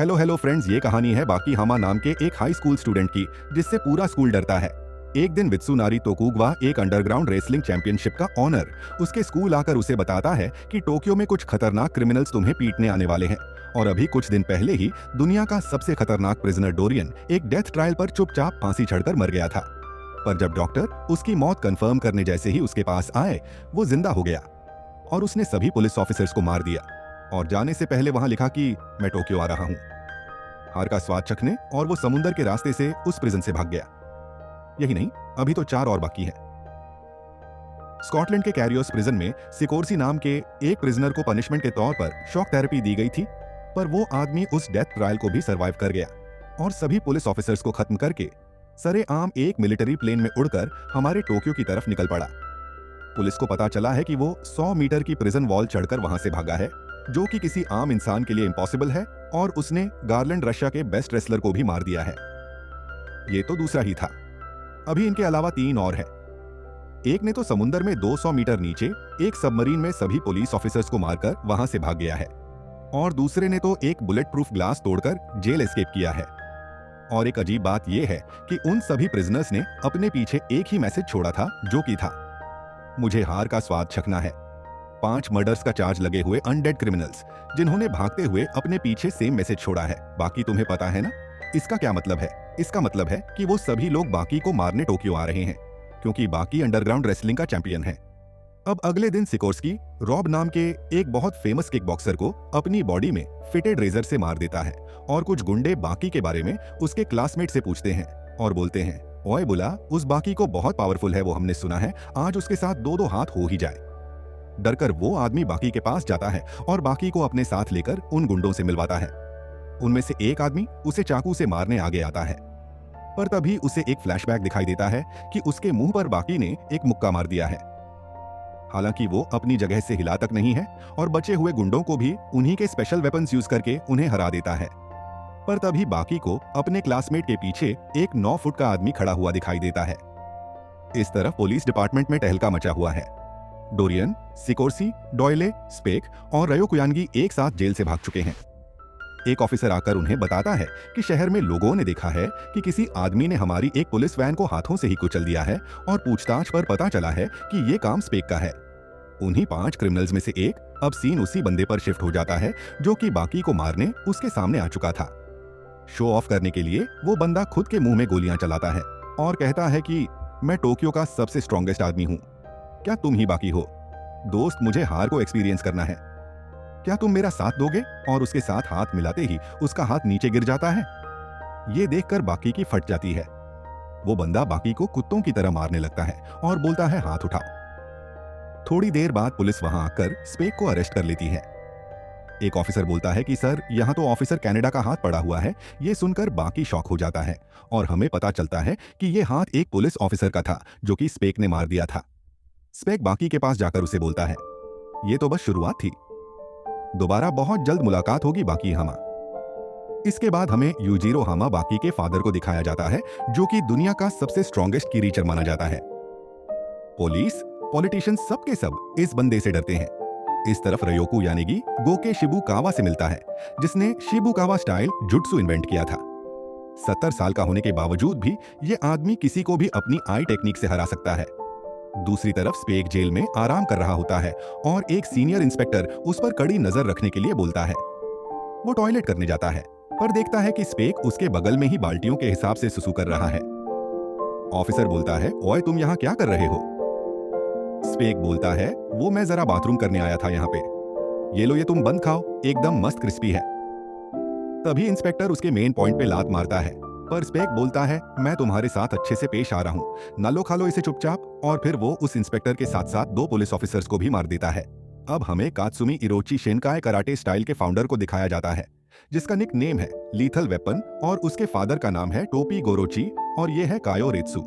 Hello hello friends, ये कहानी है बाकी हामा नाम के एक हाई स्कूल स्टूडेंट की जिससे पूरा स्कूल डरता है। एक दिन वित्सुनारी तोकुगवा, एक अंडरग्राउंड रेसलिंग चैंपियनशिप का ऑनर, उसके स्कूल आकर उसे बताता है कि टोक्यो में कुछ खतरनाक क्रिमिनल्स तुम्हें पीटने आने वाले हैं। और अभी कुछ दिन पहले ही दुनिया का सबसे खतरनाक प्रिजनर डोरियन एक डेथ ट्रायल पर चुपचाप फांसी चढ़कर मर गया था। पर जब डॉक्टर उसकी मौत कंफर्म करने जैसे ही उसके पास आए, वो जिंदा हो गया और उसने सभी पुलिस ऑफिसर्स को मार दिया और जाने से पहले वहां लिखा कि मैं टोक्यो आ रहा हूं। हार का स्वाद चखने और वो समुंदर के रास्ते से उस प्रिजन से भाग गया। यही नहीं, अभी तो 4 और बाकी हैं। स्कॉटलैंड के कैरियोस प्रिजन में सिकोरसी नाम के एक प्रिजनर को पनिशमेंट के तौर पर शॉक थेरेपी दी गई थी, पर वो आदमी उस डेथ ट्रायल को भी सरवाइव कर गया और सभी पुलिस ऑफिसर्स को खत्म करके सरेआम एक मिलिट्री प्लेन में उड़कर हमारे टोक्यो की तरफ निकल पड़ा। पुलिस को पता चला है कि वो 100 मीटर की प्रिजन वॉल चढ़कर वहां से भागा है, जो कि किसी आम इंसान के लिए इम्पॉसिबल है, और उसने गार्लैंड रशिया के बेस्ट रेसलर को भी मार दिया है। ये तो दूसरा ही था, अभी इनके अलावा 3 और हैं। एक ने तो समुंदर में 200 मीटर नीचे एक सबमरीन में सभी पुलिस ऑफिसर्स को मारकर वहां से भाग गया है, और दूसरे ने तो एक बुलेट प्रूफ ग्लास तोड़कर जेल एस्केप किया है। और एक अजीब बात यह है कि उन सभी प्रिजनर्स ने अपने पीछे एक ही मैसेज छोड़ा था, जो कि था, मुझे हार का स्वाद चखना है। 5 मर्डर्स का चार्ज लगे हुए अनडेड क्रिमिनल्स, जिन्होंने भागते हुए अपने पीछे सेम मैसेज छोड़ा है। बाकी तुम्हें पता है ना इसका क्या मतलब है? इसका मतलब है कि वो सभी लोग बाकी को मारने टोक्यो आ रहे हैं, क्योंकि बाकी अंडरग्राउंड रेसलिंग का चैंपियन है। अब अगले दिन सिकोर्स्की रॉब नाम के एक बहुत फेमस किक बॉक्सर को अपनी बॉडी में फिटेड रेजर से मार देता है, और कुछ गुंडे बाकी के बारे में उसके क्लासमेट से पूछते हैं और बोलते हैं, ओए बुला, उस बाकी को बहुत पावरफुल है, वो हमने सुना है, आज उसके साथ 2-2 हाथ हो ही जाए। डरकर वो आदमी बाकी के पास जाता है और बाकी को अपने साथ लेकर उन गुंडों से मिलवाता है। उनमें से एक आदमी उसे चाकू से मारने आगे आता है, पर तभी उसे एक फ्लैशबैक दिखाई देता है कि उसके मुंह पर बाकी ने एक मुक्का मार दिया है। हालांकि वो अपनी जगह से हिला तक नहीं है और बचे हुए गुंडों को भी उन्हीं के स्पेशल वेपन्स यूज करके उन्हें हरा देता है। पर तभी बाकी को अपने क्लासमेट के पीछे एक 9 फुट का आदमी खड़ा हुआ दिखाई देता है। इस तरफ पुलिस डिपार्टमेंट में टहलका मचा हुआ है। डोरियन, सिकोर्सी, डॉयले, स्पेक और रयोकुयानगी एक साथ जेल से भाग चुके हैं। एक ऑफिसर आकर उन्हें बताता है कि शहर में लोगों ने देखा है कि किसी आदमी ने हमारी एक पुलिस वैन को हाथों से ही कुचल दिया है, और पूछताछ पर पता चला है कि ये काम स्पेक का है। उन्हीं 5 क्रिमिनल्स में से एक अब सीन उसी बंदे पर शिफ्ट हो जाता है, जो कि बाकी को मारने उसके सामने आ चुका था। शो ऑफ करने के लिए वो बंदा खुद के मुंह में गोलियां चलाता है और कहता है कि मैं टोक्यो का सबसे स्ट्रॉन्गेस्ट आदमी हूं, क्या तुम ही बाकी हो? दोस्त, मुझे हार को एक्सपीरियंस करना है, क्या तुम मेरा साथ दोगे? और उसके साथ हाथ मिलाते ही उसका हाथ नीचे गिर जाता है। ये देखकर बाकी की फट जाती है। वो बंदा बाकी को कुत्तों की तरह मारने लगता है और बोलता है, हाथ उठाओ। थोड़ी देर बाद पुलिस वहां आकर स्पेक को अरेस्ट कर लेती है। एक ऑफिसर बोलता है कि सर, यहाँ तो ऑफिसर कनाडा का हाथ पड़ा हुआ है। ये सुनकर बाकी शॉक हो जाता है और हमें पता चलता है कि ये हाथ एक पुलिस ऑफिसर का था, जो कि स्पेक ने मार दिया था। स्पेक बाकी के पास जाकर उसे बोलता है, ये तो बस शुरुआत थी, दोबारा बहुत जल्द मुलाकात होगी बाकी हामा। इसके बाद हमें यूजिरो हामा बाकी के फादर को दिखाया जाता है, जो कि दुनिया का सबसे स्ट्रॉन्गेस्ट की रीचर माना जाता है। पुलिस, पॉलिटिशियन सब के सब इस बंदे से डरते हैं। इस तरफ रयोकु यानीगी गोके शिबुकावा से मिलता है, जिसने शिबुकावा स्टाइल जुट्सु इन्वेंट किया था। 70 साल का होने के बावजूद भी ये आदमी किसी को भी अपनी आई टेक्निक से हरा सकता है। दूसरी तरफ स्पेक जेल में आराम कर रहा होता है और एक सीनियर इंस्पेक्टर उस पर कड़ी नजर रखने के लिए बोलता है। वो टॉयलेट करने जाता है, पर देखता है कि स्पेक उसके बगल में ही बाल्टियों के हिसाब से सुसु कर रहा है। ऑफिसर बोलता है, ओए तुम यहाँ क्या कर रहे हो? स्पेक बोलता है, वो मैं जरा बाथरूम करने आया था यहाँ पे। ये लो, ये तुम बंद खाओ, एकदम मस्त क्रिस्पी है। तभी इंस्पेक्टर उसके मेन पॉइंट पे लात मारता है, पर स्पेक बोलता है, मैं तुम्हारे साथ अच्छे से पेश आ रहा हूं, ना लो खा लो इसे चुपचाप। और फिर वो उस इंस्पेक्टर के साथ साथ 2 पुलिस ऑफिसर्स को भी मार देता है। अब हमें कात्सुमी इरोची शिनकाय कराटे स्टाइल के फाउंडर को दिखाया जाता है, जिसका निक नेम है लीथल वेपन, और उसके फादर का नाम है टोपी गोरोची, और ये है कायो रेत्सु,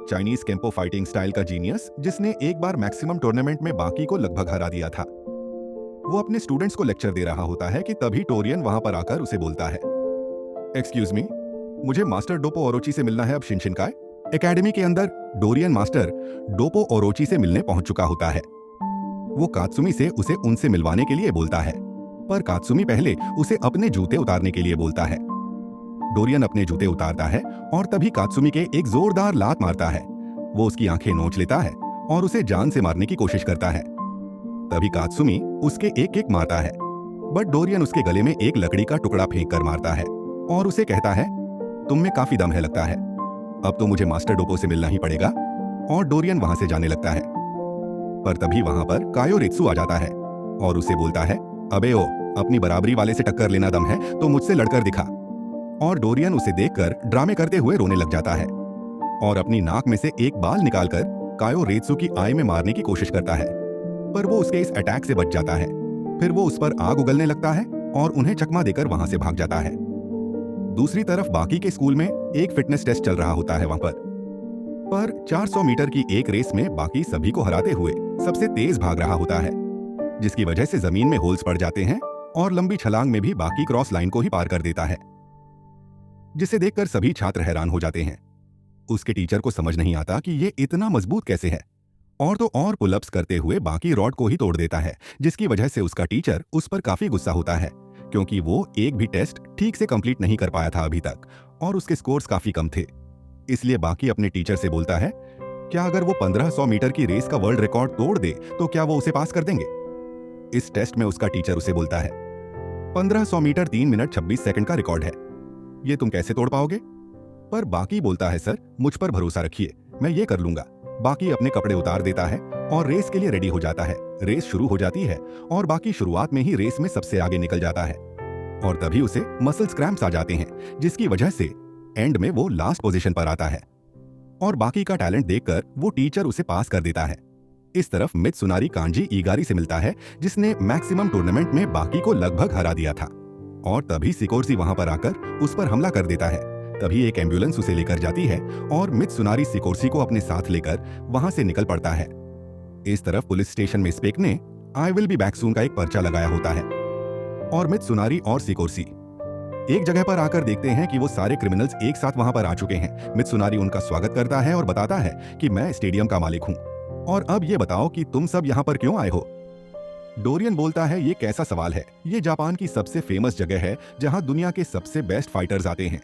चाइनीज केम्पो फाइटिंग स्टाइल का जीनियस, जिसने एक बार मैक्सिमम टूर्नामेंट में बाकी को लगभग हरा दिया था। वो अपने स्टूडेंट्स को लेक्चर दे रहा होता है कि तभी टोरियन वहां पर आकर उसे बोलता है, एक्सक्यूज मी, मुझे मास्टर डोपो ओरोची से मिलना है अब शिनशिनकाय। एकेडमी के अंदर डोरियन मास्टर डोपो ओरोची से मिलने पहुंच चुका होता है। वो कात्सुमी से उसे उनसे मिलवाने के लिए बोलता है, पर कात्सुमी पहले उसे अपने जूते उतारने के लिए बोलता है। डोरियन अपने जूते उतारता है और तभी कात्सुमी के एक जोरदार लात मारता है। वो उसकी आंखें नोच लेता है और उसे जान से मारने की कोशिश करता है। तभी कात्सुमी उसके एक किक मारता है, बट डोरियन उसके गले में एक लकड़ी का टुकड़ा फेंक कर मारता है और उसे कहता है, तुम में काफी दम है लगता है, अब तो मुझे मास्टर डोपो से मिलना ही पड़ेगा। और डोरियन वहां से जाने लगता है। पर तभी वहां पर कायोरित्सु आ जाता है और उसे बोलता है, अबे ओ, अपनी बराबरी वाले से टक्कर लेना दम है तो मुझसे लड़कर दिखा। और डोरियन उसे देखकर ड्रामे करते हुए रोने लग जाता है और अपनी नाक में से एक बाल निकालकर कायोरित्सु की आई में मारने की कोशिश करता है, पर वो उसके इस अटैक से बच जाता है। फिर वो उस पर आग उगलने लगता है और उन्हें चकमा देकर वहां से भाग जाता है। दूसरी तरफ बाकी के स्कूल में एक फिटनेस टेस्ट चल रहा होता है वहां पर 400 मीटर की एक रेस में बाकी सभी को हराते हुए सबसे तेज भाग रहा होता है, जिसकी वजह से जमीन में होल्स पड़ जाते हैं और लंबी छलांग में भी बाकी क्रॉस लाइन को ही पार कर देता है, जिसे देखकर सभी छात्र हैरान हो जाते हैं। उसके टीचर को समझ नहीं आता कि ये इतना मजबूत कैसे है, और तो और पुलअप्स करते हुए बाकी रॉड को ही तोड़ देता है, जिसकी वजह से उसका टीचर उस पर काफी गुस्सा होता है, क्योंकि वो एक भी टेस्ट ठीक से कंप्लीट नहीं कर पाया था अभी तक और उसके स्कोर्स काफी कम थे। इसलिए बाकी अपने टीचर से बोलता है, क्या अगर वो 1500 मीटर की रेस का वर्ल्ड रिकॉर्ड तोड़ दे तो क्या वो उसे पास कर देंगे। इस टेस्ट में उसका टीचर उसे बोलता है, 1500 मीटर 3 मिनट 26 सेकंड का रिकॉर्ड है, ये तुम कैसे तोड़ पाओगे। पर बाकी बोलता है, सर मुझ पर भरोसा रखिए, मैं ये कर लूंगा। बाकी अपने कपड़े उतार देता है और रेस के लिए रेडी हो जाता है। रेस शुरू हो जाती है और बाकी शुरुआत में ही रेस में सबसे आगे निकल जाता है और तभी उसे मसल्स क्रैम्प्स आ जाते हैं, जिसकी वजह से एंड में वो लास्ट पोजीशन पर आता है और बाकी का टैलेंट देखकर वो टीचर उसे पास कर देता है। इस तरफ मित्सुनारी कांजी ईगारी से मिलता है, जिसने मैक्सिमम टूर्नामेंट में बाकी को लगभग हरा दिया था, और तभी सिकोर्सी वहां पर आकर उस पर हमला कर देता है। तभी एक एम्बुलेंस उसे लेकर जाती है और मित्सुनारी सिकोर्सी को अपने साथ लेकर वहां से निकल पड़ता है। इस तरफ पुलिस स्टेशन में स्पेक ने I will be back soon का एक पर्चा लगाया होता है और मित्सुनारी और सिकोर्सी एक जगह पर आकर देखते हैं कि वो सारे क्रिमिनल्स एक साथ वहां पर आ चुके हैं। मित्सुनारी उनका स्वागत करता है और बताता है कि मैं स्टेडियम का मालिक हूं और अब ये बताओ कि तुम सब यहाँ पर क्यों आए हो। डोरियन बोलता है, ये कैसा सवाल है, ये जापान की सबसे फेमस जगह है जहाँ दुनिया के सबसे बेस्ट फाइटर्स आते हैं।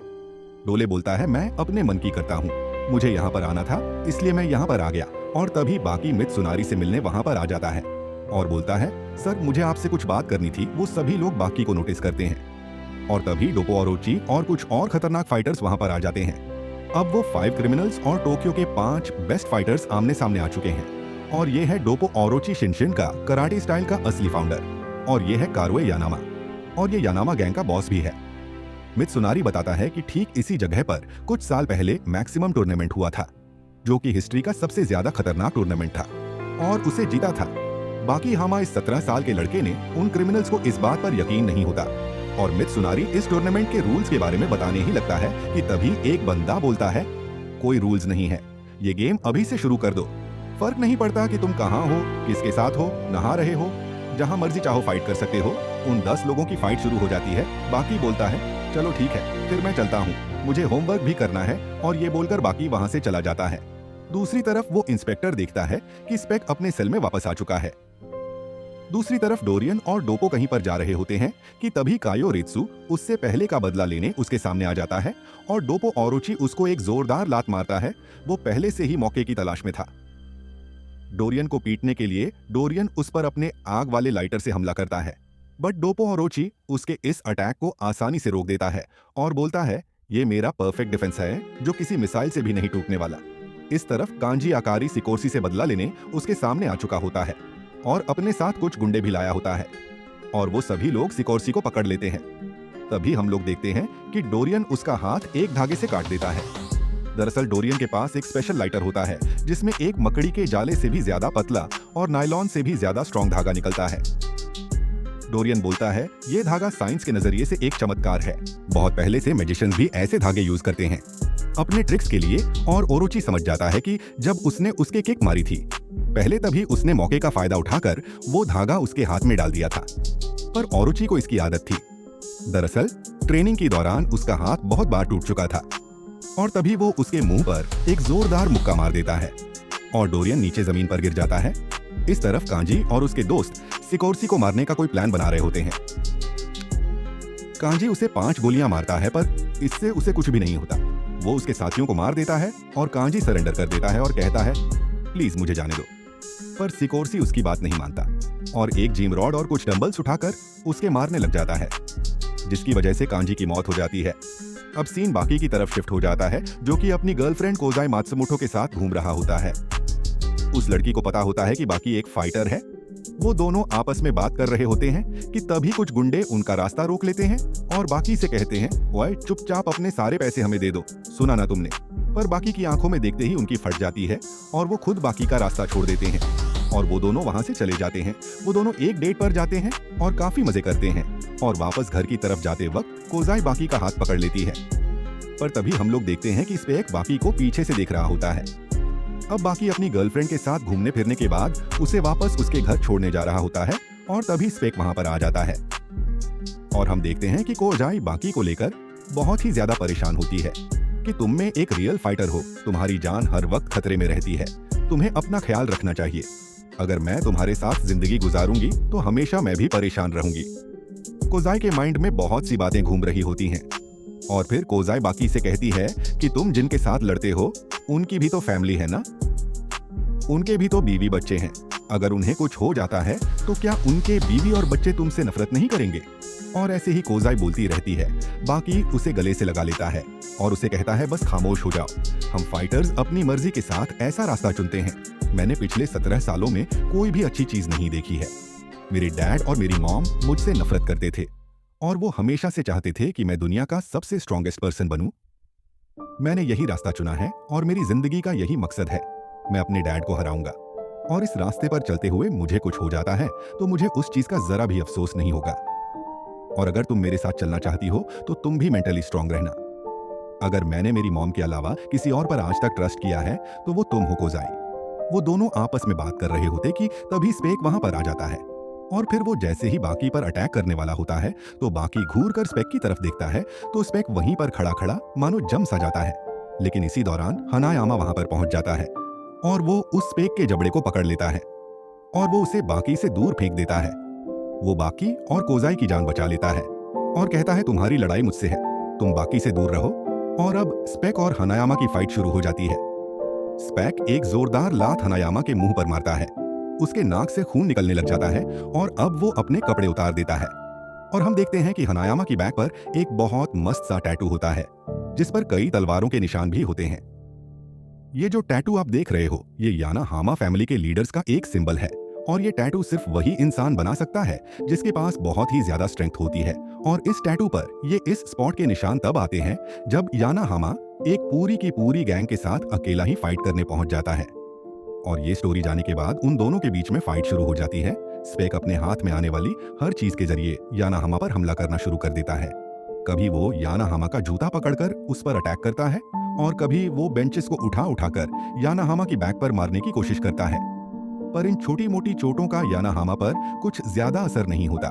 डोले बोलता है, मैं अपने मन की करता हूँ, मुझे यहाँ पर आना था इसलिए मैं यहाँ पर आ गया। और तभी बाकी मित्सुनारी से मिलने वहां पर आ जाता है और बोलता है, सर मुझे आपसे कुछ बात करनी थी। वो सभी लोग बाकी को नोटिस करते हैं और तभी डोपो ओरोची और कुछ और खतरनाक फाइटर्स वहां पर आ जाते हैं। अब वो 5 क्रिमिनल्स और टोक्यो के 5 बेस्ट फाइटर्स आमने सामने आ चुके हैं और ये है डोपो ओरोची शिनशिन का कराटे स्टाइल का असली फाउंडर और ये है कारुए यानामा और ये यानामा गैंग का बॉस भी है। मित्सुनारी बताता है कि ठीक इसी जगह पर कुछ साल पहले मैक्सिमम टूर्नामेंट हुआ था, जो कि हिस्ट्री का सबसे ज्यादा खतरनाक टूर्नामेंट था और उसे जीता था। बाकी हामा इस 17 साल के लड़के ने उन क्रिमिनल्स को इस बात पर यकीन नहीं होता और मित्सुनारी इस टूर्नामेंट के रूल्स के बारे में बताने ही लगता है कि तभी एक बंदा बोलता है, कोई रूल्स नहीं है, ये गेम अभी से शुरू कर दो। फर्क नहीं पड़ता कि तुम कहाँ हो, किसके साथ हो, नहा रहे हो, जहां मर्जी चाहो फाइट कर सकते हो। उन 10 लोगों की फाइट शुरू हो जाती है। बाकी बोलता है, चलो ठीक है, फिर मैं चलता हूँ, मुझे होमवर्क भी करना है, और ये बोलकर बाकी वहां से चला जाता है। दूसरी तरफ वो इंस्पेक्टर देखता है कि स्पेक अपने सेल में वापस आ चुका है। दूसरी तरफ डोरियन और डोपो कहीं पर जा रहे होते हैं कि तभी कायोरित्सु उससे पहले का बदला लेने उसके सामने आ जाता है और डोपो ओरोची उसको एक जोरदार लात मारता है। वो पहले से ही मौके की तलाश में था। डोरियन को पीटने के लिए डोरियन उस पर अपने आग वाले लाइटर से हमला करता है, बट डोपो ओरोची उसके इस अटैक को आसानी से रोक देता है और बोलता है, ये मेरा परफेक्ट डिफेंस है जो किसी मिसाइल से भी नहीं टूटने वाला। इस तरफ कांजी आकारी सिकोर्सी से बदला लेने उसके सामने आ चुका होता है और अपने साथ कुछ गुंडे भी लाया होता है और वो सभी लोग सिकोर्सी को पकड़ लेते हैं। तभी हम लोग देखते हैं कि डोरियन उसका हाथ एक धागे से काट देता है। दरअसल डोरियन के पास एक स्पेशल लाइटर होता है जिसमें एक मकड़ी के जाले से भी ज्यादा पतला और नायलॉन से भी ज्यादा स्ट्रॉन्ग धागा निकलता है। डोरियन बोलता है, ये धागा साइंस के नजरिए से एक चमत्कार है। बहुत पहले से मैजिशियंस भी ऐसे धागे यूज करते हैं अपने ट्रिक्स के लिए। और ओरोची समझ जाता है कि जब उसने उसके किक मारी थी पहले, तभी उसने मौके का फायदा उठाकर वो धागा उसके हाथ में डाल दिया था, पर ओरोची को इसकी आदत थी। दरअसल ट्रेनिंग के दौरान उसका हाथ बहुत बार टूट चुका था और तभी वो उसके मुंह पर एक जोरदार मुक्का मार देता है और डोरियन नीचे जमीन पर गिर जाता है इस तरफ कांजी और उसके दोस्त सिकोर्सी को मारने का कोई प्लान बना रहे होते हैं। कांजी उसे 5 गोलियां मारता है, पर इससे उसे कुछ भी नहीं होता। वो उसके साथियों को मार देता है और कांजी सरेंडर कर देता है और कहता है, प्लीज मुझे जाने दो। पर सिकोर्सी उसकी बात नहीं मानता और एक जिम रॉड और कुछ डंबल्स उठाकर उसके मारने लग जाता है, जिसकी वजह से कांजी की मौत हो जाती है। अब सीन बाकी की तरफ शिफ्ट हो जाता है, जो कि अपनी गर्लफ्रेंड कोजाई मात्सुमोटो के साथ घूम रहा होता है। उस लड़की को पता होता है कि बाकी एक फाइटर है। वो दोनों आपस में बात कर रहे होते हैं कि तभी कुछ गुंडे उनका रास्ता रोक लेते हैं और बाकी से कहते हैं, ओए चुपचाप अपने सारे पैसे हमें दे दो, सुना ना तुमने। पर बाकी की आंखों में देखते ही उनकी फट जाती है और वो खुद बाकी का रास्ता छोड़ देते हैं और वो दोनों वहां से चले जाते हैं। वो दोनों एक डेट पर जाते हैं और काफी मजे करते हैं और वापस घर की तरफ जाते वक्त कोजाई बाकी का हाथ पकड़ लेती है। पर तभी हम लोग देखते हैं कि स्पेक बाकी को पीछे से देख रहा होता है। अब बाकी अपनी गर्लफ्रेंड के साथ घूमने फिरने के बाद उसे वापस उसके घर छोड़ने जा रहा होता है और तभी स्पेक वहां पर आ जाता है और हम देखते हैं कि कोजाई बाकी को लेकर बहुत ही ज्यादा परेशान होती है कि तुम में एक रियल फाइटर हो, तुम्हारी जान हर वक्त खतरे में रहती है, तुम्हें अपना ख्याल रखना चाहिए। अगर मैं तुम्हारे साथ जिंदगी गुजारूंगी तो हमेशा मैं भी परेशान रहूंगी। कोजाई के माइंड में बहुत सी बातें घूम रही होती हैं और फिर कोजाई बाकी से कहती है कि तुम जिनके साथ लड़ते हो उनकी भी तो फैमिली है ना, उनके भी तो बीवी बच्चे हैं। अगर उन्हें कुछ हो जाता है तो क्या उनके बीवी और बच्चे तुमसे नफरत नहीं करेंगे? और ऐसे ही कोजाई बोलती रहती है। बाकी उसे गले से लगा लेता है और उसे कहता है, बस खामोश हो जाओ। हम फाइटर्स अपनी मर्जी के साथ ऐसा रास्ता चुनते हैं। मैंने पिछले 17 सालों में कोई भी अच्छी चीज नहीं देखी है। मेरे डैड और मेरी मॉम मुझसे नफरत करते थे और वो हमेशा से चाहते थे कि मैं दुनिया का सबसे स्ट्रॉन्गेस्ट पर्सन बनूं। मैंने यही रास्ता चुना है और मेरी जिंदगी का यही मकसद है। मैं अपने डैड को हराऊंगा और इस रास्ते पर चलते हुए मुझे कुछ हो जाता है तो मुझे उस चीज का जरा भी अफसोस नहीं होगा। और अगर तुम मेरे साथ चलना चाहती हो तो तुम भी मेंटली स्ट्रांग रहना। अगर मैंने मेरी मॉम के अलावा किसी और पर आज तक ट्रस्ट किया है तो वो तुम हो कोजाई। वो दोनों आपस में बात कर रहे होते कि तभी स्पेक वहां पर आ जाता है और फिर वो जैसे ही बाकी पर अटैक करने वाला होता है तो बाकी घूर कर स्पेक की तरफ देखता है तो स्पेक वहीं पर खड़ा खड़ा मानो जम सा जाता है। लेकिन इसी दौरान हनायामा वहां पर पहुंच जाता है और वो उस स्पेक के जबड़े को पकड़ लेता है और वो उसे बाकी से दूर फेंक देता है। वो बाकी और कोजाई की जान बचा लेता है और कहता है, तुम्हारी लड़ाई मुझसे है, तुम बाकी से दूर रहो। और अब स्पेक और हनायामा की फाइट शुरू हो जाती है। स्पेक एक जोरदार लात हनायामा के मुंह पर मारता है। उसके नाक से खून निकलने लग जाता है और अब वो अपने कपड़े उतार देता है और हम देखते हैं कि हनायामा की बैक पर एक बहुत मस्त सा टैटू होता है जिस पर कई तलवारों के निशान भी होते हैं। ये जो टैटू आप देख रहे हो ये यानाहामा फैमिली के लीडर्स का एक सिंबल है और ये टैटू सिर्फ वही इंसान बना सकता है जिसके पास बहुत ही ज्यादा स्ट्रेंथ होती है। और इस टैटू पर ये इस स्पॉट के निशान तब आते हैं जब यानाहामा एक पूरी की पूरी गैंग के साथ अकेला ही फाइट करने पहुंच जाता है। और ये स्टोरी जाने के बाद उन दोनों के बीच में फाइट शुरू हो जाती है। स्पेक अपने हाथ में आने वाली हर चीज के जरिए यानाहामा पर हमला करना शुरू कर देता है। कभी वो यानाहामा का जूता पकड़कर उस पर अटैक करता है और कभी वो बेंचेस को उठा उठाकर यानाहामा की बैक पर मारने की कोशिश करता है। पर इन छोटी मोटी चोटों का यानाहामा पर कुछ ज्यादा असर नहीं होता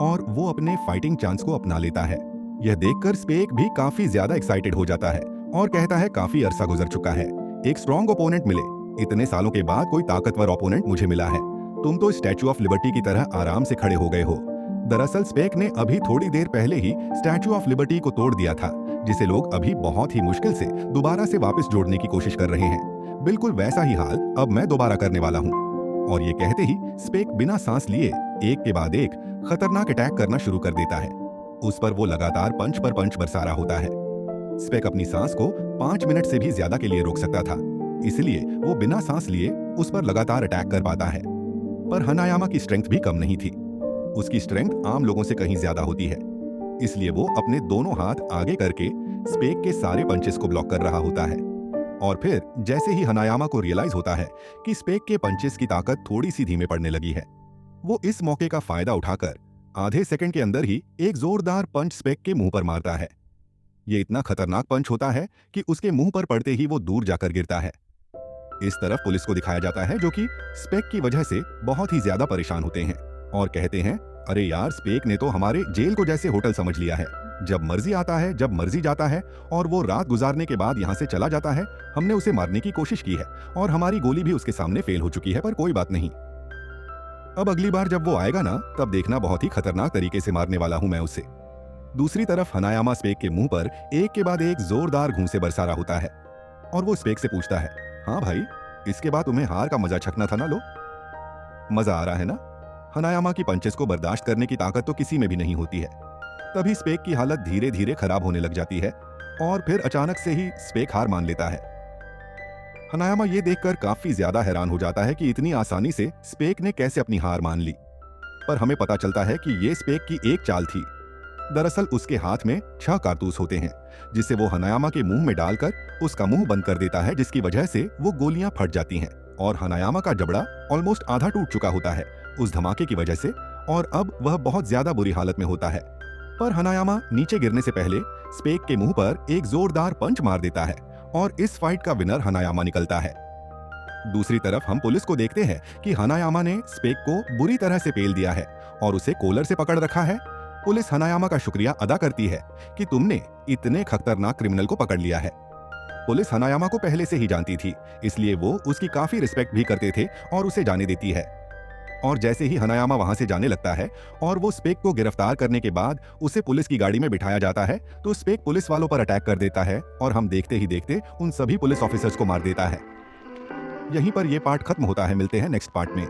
और वो अपने फाइटिंग चांस को अपना लेता है। यह देखकर स्पेक भी काफी ज्यादा एक्साइटेड हो जाता है और कहता है, काफी अरसा गुजर चुका है, एक स्ट्रॉन्ग ओपोनेंट मिले। इतने सालों के बाद कोई ताकतवर ओपोनेंट मुझे मिला है। तुम तो स्टैचू ऑफ लिबर्टी की तरह आराम से खड़े हो गए हो। दरअसल स्पेक ने अभी थोड़ी देर पहले ही स्टैचू ऑफ लिबर्टी को तोड़ दिया था, जिसे लोग अभी बहुत ही मुश्किल से दोबारा से वापस जोड़ने की कोशिश कर रहे हैं। बिल्कुल वैसा ही हाल अब मैं दोबारा करने वाला हूँ। और ये कहते ही स्पेक बिना सांस लिए एक के बाद एक खतरनाक अटैक करना शुरू कर देता है। उस पर वो लगातार पंच पर पंच बरसा रहा होता है। स्पेक अपनी सांस को 5 मिनट से भी ज्यादा के लिए रोक सकता था, इसलिए वो बिना सांस लिए उस पर लगातार अटैक कर पाता है। पर हनायामा की स्ट्रेंथ भी कम नहीं थी। उसकी स्ट्रेंथ आम लोगों से कहीं ज्यादा होती है, इसलिए वो अपने दोनों हाथ आगे करके स्पेक के सारे पंचेस को ब्लॉक कर रहा होता है। और फिर जैसे ही हनायामा को रियलाइज होता है कि स्पेक के पंचेस की ताकत थोड़ी सी धीमे पड़ने लगी है, वो इस मौके का फायदा उठाकर आधे सेकंड के अंदर ही एक जोरदार पंच स्पेक के मुंह पर मारता है। ये इतना खतरनाक पंच होता है कि उसके मुंह पर पड़ते ही वो दूर जाकर गिरता है। इस तरफ पुलिस को दिखाया जाता है, जो कि स्पेक की वजह से बहुत ही ज्यादा परेशान होते हैं और कहते हैं, अरे यार, स्पेक ने तो हमारे जेल को जैसे होटल समझ लिया है। जब मर्जी आता है, जब मर्जी जाता है और वो रात गुजारने के बाद यहाँ से चला जाता है। हमने उसे मारने की कोशिश की है और हमारी गोली भी उसके सामने फेल हो चुकी है, पर कोई बात नहीं, अब अगली बार जब वो आएगा ना, तब देखना बहुत ही खतरनाक तरीके से मारने वाला हूं मैं उसे। दूसरी तरफ हनायामा स्पेक के मुंह पर एक के बाद एक जोरदार घूंसे बरसा रहा होता है और वो स्पेक से पूछता है, हाँ भाई, इसके बाद तुम्हें हार का मजा चखना था ना, लो मजा आ रहा है ना। हनायामा की पंचेस को बर्दाश्त करने की ताकत तो किसी में भी नहीं होती है। तभी स्पेक की हालत धीरे धीरे खराब होने लग जाती है और फिर अचानक से ही स्पेक हार मान लेता है। हनायामा ये देखकर काफी ज्यादा हैरान हो जाता है कि इतनी आसानी से स्पेक ने कैसे अपनी हार मान ली। पर हमें पता चलता है कि ये स्पेक की एक चाल थी। दरअसल उसके हाथ में 6 कारतूस होते हैं, जिसे वो हनायामा के मुंह में डालकर उसका मुंह बंद कर देता है, जिसकी वजह से वो गोलियां फट जाती हैं और हनायामा का जबड़ा ऑलमोस्ट आधा टूट चुका होता है उस धमाके की वजह से, और अब वह बहुत ज्यादा बुरी हालत में होता है। पर हनायामा नीचे गिरने से पहले स्पेक के मुंह पर एक जोरदार पंच मार देता है और इस फाइट का विनर हनायामा निकलता है। दूसरी तरफ हम पुलिस को देखते हैं कि हनायामा ने स्पेक को बुरी तरह से पेल दिया है और उसे कॉलर से पकड़ रखा है। पुलिस हनायामा का शुक्रिया अदा करती है कि तुमने इतने खतरनाक क्रिमिनल को पकड़ लिया है। पुलिस हनायामा को पहले से ही जानती थी, इसलिए वो उसकी काफी रिस्पेक्ट भी करते थे और उसे जाने देती है। और जैसे ही हनायामा वहां से जाने लगता है और वो स्पेक को गिरफ्तार करने के बाद उसे पुलिस की गाड़ी में बिठाया जाता है, तो स्पेक पुलिस वालों पर अटैक कर देता है और हम देखते ही देखते उन सभी पुलिस ऑफिसर्स को मार देता है। यहीं पर यह पार्ट खत्म होता है। मिलते हैं नेक्स्ट पार्ट में।